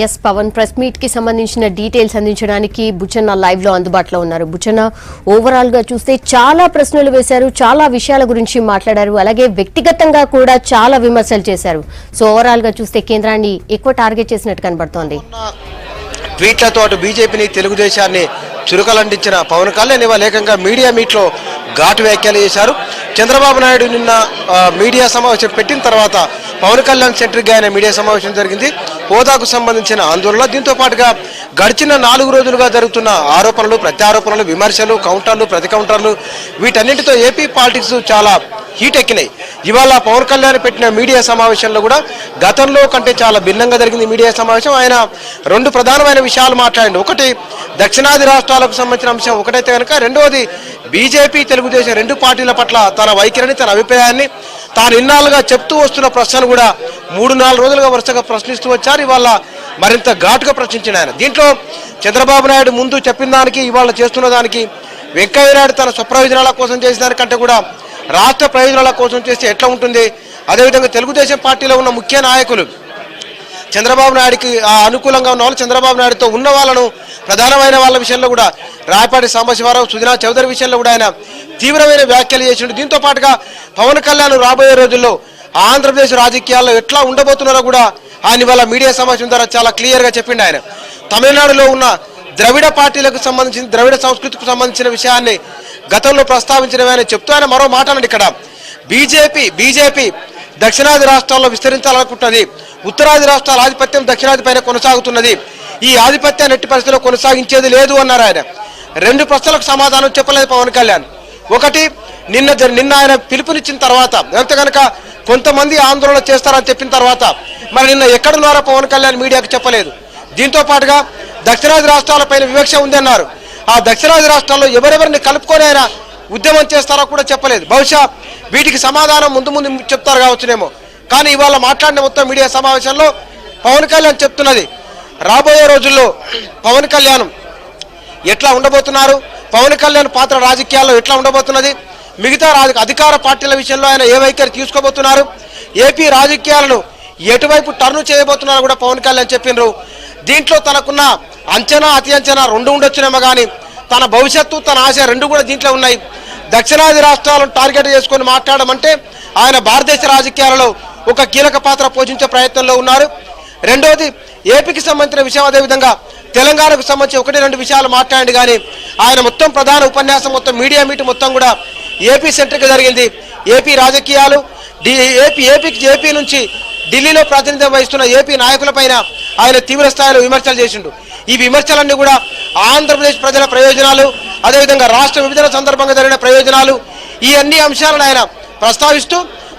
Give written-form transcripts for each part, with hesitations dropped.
Yes Pawan press meet కి సంబంధించిన details అందించడానికి బుచ్చన్న లైవ్ లో అందుబాటులో ఉన్నారు. బుచ్చన్న, ఓవరాల్ గా చూస్తే చాలా ప్రశ్నలు వేశారు, చాలా విషయాల గురించి మాట్లాడారు, అలాగే వ్యక్తిగతంగా కూడా చాలా విమర్శలు చేశారు. సో ఓవరాల్ గా చూస్తే కేంద్రాన్ని ఎక్కువ టార్గెట్ చేసినట్టు కనబడుతోంది. ట్వీట్లతో అటు బీజేపీని తెలుగుదేశాన్ని చురుకలంటించిన పవన్ కళ్యాణ్ ఇవాళ ఏకంగా మీడియా మీట్లో ఘాటు వ్యాఖ్యలు చేశారు. చంద్రబాబు నాయుడు నిన్న మీడియా సమావేశం పెట్టిన తర్వాత పవన్ కళ్యాణ్ సెంట్రిక్గా ఆయన మీడియా సమావేశం జరిగింది. హోదాకు సంబంధించిన ఆందోళన, దీంతో పాటుగా గడిచిన 4 రోజులుగా జరుగుతున్న ఆరోపణలు, ప్రత్యారోపణలు, విమర్శలు, కౌంటర్లు, ప్రతి కౌంటర్లు, వీటన్నింటితో ఏపీ పాలిటిక్స్ చాలా హీట్ ఎక్కినాయి. ఇవాళ పవన్ కళ్యాణ్ పెట్టిన మీడియా సమావేశంలో కూడా గతంలో కంటే చాలా భిన్నంగా జరిగింది మీడియా సమావేశం. ఆయన 2 ప్రధానమైన విషయాలు మాట్లాడండి. ఒకటి దక్షిణాది రాష్ట్రాలకు సంబంధించిన అంశం ఒకటైతే కనుక, రెండవది బీజేపీ తెలుగుదేశం 2 పార్టీల పట్ల తన వైఖరిని, తన అభిప్రాయాన్ని, తాను ఇన్నాళ్ళుగా చెప్తూ వస్తున్న ప్రశ్నలు కూడా 3-4 రోజులుగా వరుసగా ప్రశ్నిస్తూ వచ్చారు. ఇవాళ మరింత ఘాటుగా ప్రశ్నించిన ఆయన. దీంట్లో చంద్రబాబు నాయుడు ముందు చెప్పిన దానికి ఇవాళ చేస్తున్న దానికి, వెంకయ్య నాయుడు తన స్వప్రయోజనాల కోసం చేసిన దానికంటే కూడా రాష్ట్ర ప్రయోజనాల కోసం చేస్తే ఎట్లా ఉంటుంది, అదేవిధంగా తెలుగుదేశం పార్టీలో ఉన్న ముఖ్య నాయకులు చంద్రబాబు నాయుడికి అనుకూలంగా ఉన్న వాళ్ళు, చంద్రబాబు నాయుడుతో ఉన్న వాళ్ళను, ప్రధానమైన వాళ్ళ విషయంలో కూడా రాయపాటి సాంబశివరావు, సుజనా చౌదరి విషయంలో కూడా ఆయన తీవ్రమైన వ్యాఖ్యలు చేసిండు. దీంతో పాటుగా పవన్ కళ్యాణ్ రాబోయే రోజుల్లో ఆంధ్రప్రదేశ్ రాజకీయాల్లో ఎట్లా ఉండబోతున్నారో కూడా ఆయన ఇవాళ మీడియా సమావేశం ద్వారా చాలా క్లియర్గా చెప్పిండు. ఆయన తమిళనాడులో ఉన్న ద్రవిడ పార్టీలకు సంబంధించిన, ద్రవిడ సంస్కృతికి సంబంధించిన విషయాన్ని గతంలో ప్రస్తావించడమే చెప్తూ ఆయన మరో మాట అన్నాడు. ఇక్కడ బీజేపీ దక్షిణాది రాష్ట్రాల్లో విస్తరించాలనుకుంటున్నది, ఉత్తరాది రాష్ట్రాల ఆధిపత్యం దక్షిణాది పైన కొనసాగుతున్నది, ఈ ఆధిపత్యాన్ని ఎట్టి పరిస్థితిలో కొనసాగించేది లేదు అన్నారు ఆయన. 2 ప్రశ్నలకు సమాధానం చెప్పలేదు పవన్ కళ్యాణ్. ఒకటి, నిన్న ఆయన పిలుపునిచ్చిన తర్వాత, లేకపోతే కనుక కొంతమంది ఆందోళన చేస్తారని చెప్పిన తర్వాత మరి నిన్న ఎక్కడున్నారో పవన్ కళ్యాణ్ మీడియాకు చెప్పలేదు. దీంతో పాటుగా దక్షిణాది రాష్ట్రాలపైన వివక్ష ఉంది అన్నారు. ఆ దక్షిణాది రాష్ట్రాల్లో ఎవరెవరిని కలుపుకొని ఆయన ఉద్యమం చేస్తారో కూడా చెప్పలేదు. బహుశా వీటికి సమాధానం ముందు చెప్తారు కావచ్చునేమో. కానీ ఇవాళ మాట్లాడిన మొత్తం మీడియా సమావేశంలో పవన్ కళ్యాణ్ చెప్తున్నది, రాబోయే రోజుల్లో పవన్ కళ్యాణ్ ఎట్లా ఉండబోతున్నారు, పవన్ కళ్యాణ్ పాత్ర రాజకీయాల్లో ఎట్లా ఉండబోతున్నది, మిగతా అధికార పార్టీల విషయంలో ఆయన ఏ వైఖరి తీసుకోబోతున్నారు, ఏపీ రాజకీయాలను ఎటువైపు టర్ను చేయబోతున్నారో కూడా పవన్ కళ్యాణ్ చెప్పినారు. దీంట్లో తనకున్న అంచనా, అతి అంచనా 2 ఉండొచ్చునేమో, కానీ తన భవిష్యత్తు, తన ఆశ 2 కూడా దీంట్లో ఉన్నాయి. దక్షిణాది రాష్ట్రాలను టార్గెట్ చేసుకొని మాట్లాడమంటే ఆయన భారతదేశ రాజకీయాలలో ఒక కీలక పాత్ర పోషించే ప్రయత్నంలో ఉన్నారు. రెండోది, ఏపీకి సంబంధించిన విషయం, అదేవిధంగా తెలంగాణకు సంబంధించి 1-2 విషయాలు మాట్లాడండి. కానీ ఆయన మొత్తం ప్రధాన ఉపన్యాసం, మొత్తం మీడియా మీట్ మొత్తం కూడా ఏపీ సెంట్రిక్గా జరిగింది. ఏపీ రాజకీయాలు, ఏపీ నుంచి ఢిల్లీలో ప్రాతినిధ్యం వహిస్తున్న ఏపీ నాయకులపైన ఆయన తీవ్ర స్థాయిలో విమర్శలు చేసిండు. ఈ విమర్శలన్నీ కూడా ఆంధ్రప్రదేశ్ ప్రజల ప్రయోజనాలు, అదేవిధంగా రాష్ట్ర విభజన సందర్భంగా జరిగిన ప్రయోజనాలు, ఈ అన్ని అంశాలను ఆయన ప్రస్తావిస్తూ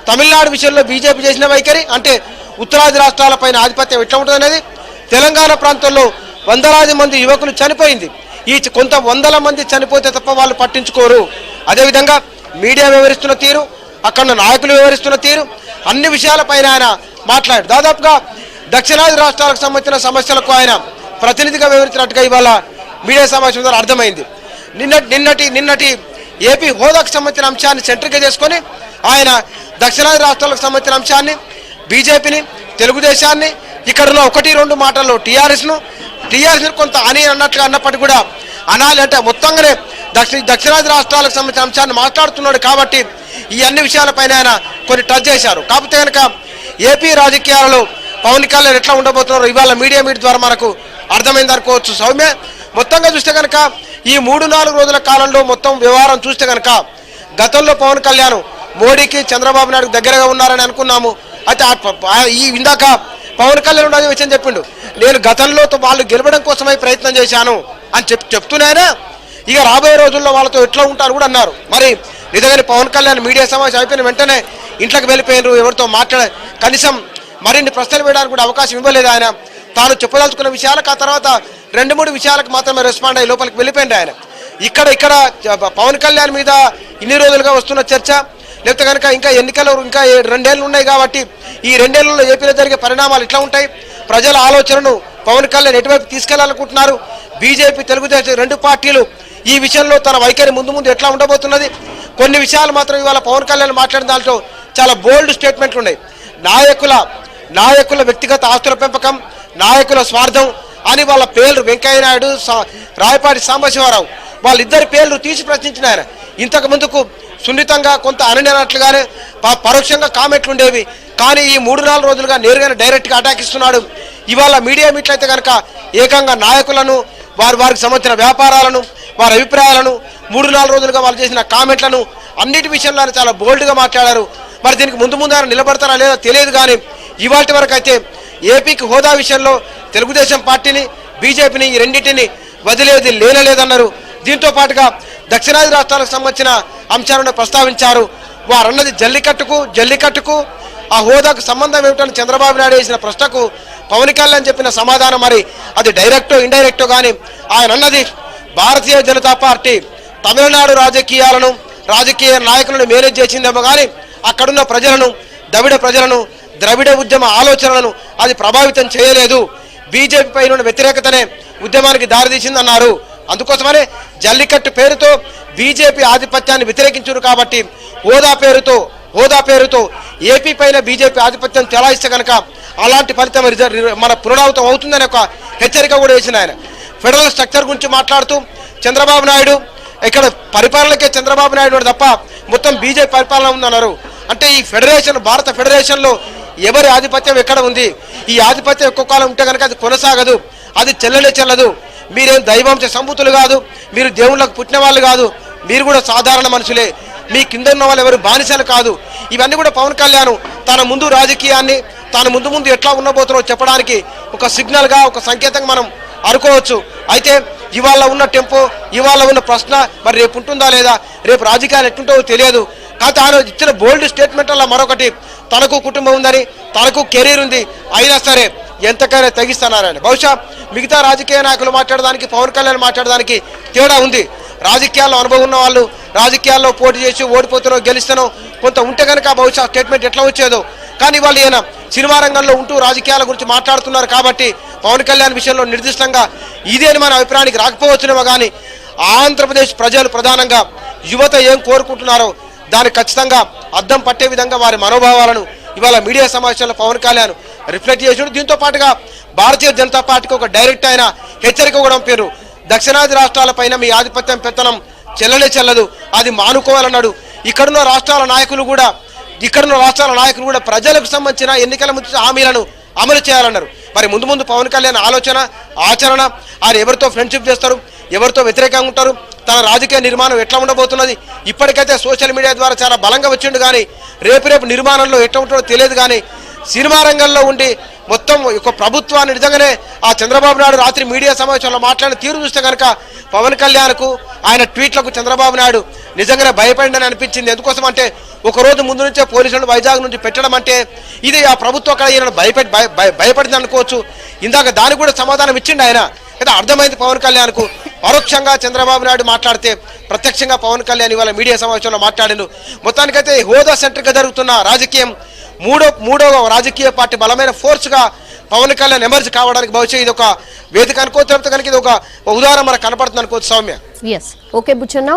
తమిళనాడు విషయంలో బీజేపీ చేసిన వైఖరి, అంటే ఉత్తరాది రాష్ట్రాలపైన ఆధిపత్యం ఎట్లా ఉంటుందనేది, తెలంగాణ ప్రాంతంలో 100,000 మంది యువకులు చనిపోయింది, ఈ కొంత 100 మంది చనిపోతే తప్ప వాళ్ళు పట్టించుకోరు, అదేవిధంగా మీడియా వ్యవహరిస్తున్న తీరు, అక్కడ నాయకులు వ్యవహరిస్తున్న తీరు, అన్ని విషయాలపైన ఆయన మాట్లాడారు. దాదాపుగా దక్షిణాది రాష్ట్రాలకు సంబంధించిన సమస్యలకు ఆయన ప్రతినిధిగా వివరించినట్టుగా ఇవాళ మీడియా సమావేశం ద్వారా అర్థమైంది. నిన్నటి ఏపీ హోదాకు సంబంధించిన అంశాన్ని సెంట్రిక్గా చేసుకొని ఆయన దక్షిణాది రాష్ట్రాలకు సంబంధించిన అంశాన్ని, బీజేపీని, తెలుగుదేశాన్ని, ఇక్కడున్న 1-2 మాటల్లో టీఆర్ఎస్ను కొంత అని అన్నప్పటికీ కూడా అనాలి అంటే మొత్తంగానే దక్షిణాది రాష్ట్రాలకు సంబంధించిన అంశాన్ని మాట్లాడుతున్నాడు. కాబట్టి ఈ అన్ని విషయాలపైన ఆయన కొన్ని టచ్ చేశారు. కాకపోతే కనుక ఏపీ రాజకీయాలలో పవన్ కళ్యాణ్ ఎట్లా ఉండబోతున్నారో ఇవాళ మీడియా మీట్ ద్వారా మనకు అర్థమైంది అనుకోవచ్చు. సౌమ్య, మొత్తంగా చూస్తే కనుక ఈ 3-4 రోజుల కాలంలో మొత్తం వ్యవహారం చూస్తే కనుక గతంలో పవన్ కళ్యాణ్ మోడీకి, చంద్రబాబు నాయుడు దగ్గరగా ఉన్నారని అనుకున్నాము. అయితే ఈ ఇందాక పవన్ కళ్యాణ్ అదే విషయం చెప్పిండు, నేను గతంలో వాళ్ళు గెలవడం కోసమై ప్రయత్నం చేశాను అని చెప్తున్నాయన ఇక రాబోయే రోజుల్లో వాళ్ళతో ఎట్లా ఉంటారు కూడా అన్నారు. మరి నిజంగానే పవన్ కళ్యాణ్ మీడియా సమావేశం అయిపోయిన వెంటనే ఇంట్లోకి వెళ్ళిపోయినారు, ఎవరితో కనీసం మరిన్ని ప్రశ్నలు వేయడానికి కూడా అవకాశం ఇవ్వలేదు. ఆయన తాను చెప్పదలుచుకున్న విషయాలకు ఆ తర్వాత 2-3 విషయాలకు మాత్రమే రెస్పాండ్ అయ్యి లోపలికి వెళ్ళిపోయింది ఆయన. ఇక్కడ పవన్ కళ్యాణ్ మీద ఇన్ని రోజులుగా వస్తున్న చర్చ, లేకపోతే కనుక ఇంకా ఎన్నికలు ఇంకా 2 ఏళ్ళు ఉన్నాయి కాబట్టి ఈ 2 ఏళ్లలో ఏపీలో జరిగే పరిణామాలు ఎట్లా ఉంటాయి, ప్రజల ఆలోచనను పవన్ కళ్యాణ్ ఎటువైపు తీసుకెళ్లాలనుకుంటున్నారు, బీజేపీ, తెలుగుదేశం 2 పార్టీలు ఈ విషయంలో తన వైఖరి ముందు ఎట్లా ఉండబోతున్నది, కొన్ని విషయాలు మాత్రం ఇవాళ పవన్ కళ్యాణ్ మాట్లాడిన దాంట్లో చాలా బోల్డ్ స్టేట్మెంట్లు ఉన్నాయి. నాయకుల వ్యక్తిగత ఆస్తుల పెంపకం, నాయకుల స్వార్థం అని వాళ్ళ పేర్లు వెంకయ్య నాయుడు రాయపాటి సాంబశివరావు వాళ్ళిద్దరి పేర్లు తీసి ప్రశ్నించిన ఆయన ఇంతకు ముందుకు సున్నితంగా కొంత అననట్లుగానే పరోక్షంగా కామెంట్లు ఉండేవి. కానీ ఈ 3-4 రోజులుగా నేరుగానే డైరెక్ట్గా అటాక్ ఇస్తున్నాడు. ఇవాళ మీడియా మీట్లయితే కనుక ఏకంగా నాయకులను వారికి సంబంధించిన వ్యాపారాలను వారి అభిప్రాయాలను 3-4 రోజులుగా వాళ్ళు చేసిన కామెంట్లను అన్నిటి విషయంలో చాలా బోల్డ్గా మాట్లాడారు. మరి దీనికి ముందు ఆయన నిలబడతారా లేదా తెలియదు. కానీ ఇవాటి వరకు అయితే ఏపీకి హోదా విషయంలో తెలుగుదేశం పార్టీని బీజేపీని ఈ రెండింటిని వదిలేది లేనలేదన్నారు. దీంతో పాటుగా దక్షిణాది రాష్ట్రాలకు సంబంధించిన అంశాలను ప్రస్తావించారు. వారన్నది జల్లికట్టుకు ఆ హోదాకు సంబంధం ఏమిటని చంద్రబాబు నాయుడు వేసిన ప్రశ్నకు పవన్ కళ్యాణ్ చెప్పిన సమాధానం మరి అది డైరెక్టో ఇండైరెక్టో కానీ ఆయన అన్నది భారతీయ జనతా పార్టీ తమిళనాడు రాజకీయ నాయకులను మేనేజ్ చేసిందేమో కానీ అక్కడున్న ప్రజలను ద్రవిడ ఉద్యమ ఆలోచనలను అది ప్రభావితం చేయలేదు. బీజేపీ పైన ఉన్న వ్యతిరేకతనే ఉద్యమానికి దారితీసిందన్నారు. అందుకోసమనే జల్లికట్టు పేరుతో బీజేపీ ఆధిపత్యాన్ని వ్యతిరేకించారు. కాబట్టి హోదా పేరుతో ఏపీ పైన బీజేపీ ఆధిపత్యం చెలాయిస్తే కనుక అలాంటి ఫలితం మన పునరావృతం అవుతుందనే ఒక హెచ్చరిక కూడా వేసిన ఆయన ఫెడరల్ స్ట్రక్చర్ గురించి మాట్లాడుతూ చంద్రబాబు నాయుడు ఇక్కడ పరిపాలనకే చంద్రబాబు నాయుడు తప్ప మొత్తం బీజేపీ పరిపాలన ఉందన్నారు. అంటే ఈ భారత ఫెడరేషన్లో ఎవరి ఆధిపత్యం ఎక్కడ ఉంది? ఈ ఆధిపత్యం ఎక్కువ కాలం ఉంటే కనుక అది కొనసాగదు, అది చెల్లదు. మీరేం దైవాంశ సంబూతులు కాదు, మీరు దేవుళ్ళకు పుట్టిన వాళ్ళు కాదు, మీరు కూడా సాధారణ మనుషులే, మీ కింద ఉన్న వాళ్ళు ఎవరు బానిసలు కాదు. ఇవన్నీ కూడా పవన్ కళ్యాణ్ తన ముందు రాజకీయాన్ని తాను ముందు ఎట్లా ఉండబోతున్నారో చెప్పడానికి ఒక సిగ్నల్గా ఒక సంకేతంగా మనం అనుకోవచ్చు. అయితే ఇవాళ ఉన్న టెంపో ఇవాళ ఉన్న ప్రశ్న మరి రేపు ఉంటుందా లేదా, రేపు రాజకీయాలు ఎట్టుంటో తెలియదు. కానీ తాను ఇచ్చిన బోల్డ్ స్టేట్మెంట్ వల్ల మరొకటి తనకు కుటుంబం ఉందని తనకు కెరీర్ ఉంది అయినా సరే ఎంతకైనా తెగిస్తున్నారని. బహుశా మిగతా రాజకీయ నాయకులు మాట్లాడడానికి పవన్ కళ్యాణ్ మాట్లాడడానికి తేడా ఉంది. రాజకీయాల్లో అనుభవం ఉన్న వాళ్ళు రాజకీయాల్లో పోటీ చేసి ఓడిపోతానో గెలుస్తానో కొంత ఉంటే కనుక బహుశా స్టేట్మెంట్ ఎట్లా వచ్చేదో. కానీ వాళ్ళు ఈయన సినిమా రంగంలో ఉంటూ రాజకీయాల గురించి మాట్లాడుతున్నారు కాబట్టి పవన్ కళ్యాణ్ విషయంలో నిర్దిష్టంగా ఇదే అని మన అభిప్రాయానికి రాకపోవచ్చునేమో. కానీ ఆంధ్రప్రదేశ్ ప్రజలు ప్రధానంగా యువత ఏం కోరుకుంటున్నారో దానికి ఖచ్చితంగా అద్దం పట్టే విధంగా వారి మనోభావాలను ఇవాళ మీడియా సమావేశంలో పవన్ కళ్యాణ్ రిఫ్లెక్ట్ చేసాడు. దీంతో పాటుగా భారతీయ జనతా పార్టీకి ఒక డైరెక్ట్ అయిన హెచ్చరిక కూడా పేరు దక్షిణాది రాష్ట్రాలపైన మీ ఆధిపత్యం పెత్తనం చెల్లదు, అది మానుకోవాలన్నాడు. ఇక్కడున్న రాష్ట్రాల నాయకులు కూడా ప్రజలకు సంబంధించిన ఎన్నికల ముందు హామీలను అమలు చేయాలన్నారు. మరి ముందు పవన్ కళ్యాణ్ ఆచరణ ఆయన ఎవరితో ఫ్రెండ్షిప్ చేస్తారు, ఎవరితో వ్యతిరేకంగా ఉంటారు, తన రాజకీయ నిర్మాణం ఎట్లా ఉండబోతున్నది ఇప్పటికైతే సోషల్ మీడియా ద్వారా చాలా బలంగా వచ్చిండు. కానీ రేపు నిర్మాణంలో ఎట్లా ఉంటుందో తెలియదు. కానీ సినిమా రంగంలో ఉండి మొత్తం ఒక ప్రభుత్వాన్ని నిజంగానే ఆ చంద్రబాబు నాయుడు రాత్రి మీడియా సమావేశంలో మాట్లాడిన తీరు చూస్తే కనుక పవన్ కళ్యాణ్కు ఆయన ట్వీట్లకు చంద్రబాబు నాయుడు నిజంగానే భయపడిందని అనిపించింది. ఎందుకోసం అంటే ఒకరోజు ముందు నుంచే పోలీసులను వైజాగ్ నుంచి పెట్టడం అంటే ఇది ఆ ప్రభుత్వం అక్కడ ఈయన భయపడింది అనుకోవచ్చు. ఇందాక దానికి కూడా సమాధానం ఇచ్చిండు ఆయన. అయితే అర్థమైంది పవన్ కళ్యాణ్కు పరోక్షంగా చంద్రబాబు నాయుడు మాట్లాడితే ప్రత్యక్షంగా పవన్ కళ్యాణ్ ఇవాళ మీడియా సమావేశంలో మాట్లాడిండు. మొత్తానికైతే హోదా సెంటర్గా జరుగుతున్న రాజకీయం మూడవ రాజకీయ పార్టీ బలమైన ఫోర్స్గా పవన్ కళ్యాణ్ ఎమర్జ్ కావడానికి బహుశా ఇది ఒక వేదిక అనుకోవచ్చు, కనుక ఇది ఒక ఉదాహరణ మనకు కనపడుతుంది అనుకోవచ్చు. సౌమ్య. ఓకే బుచ్చన్న.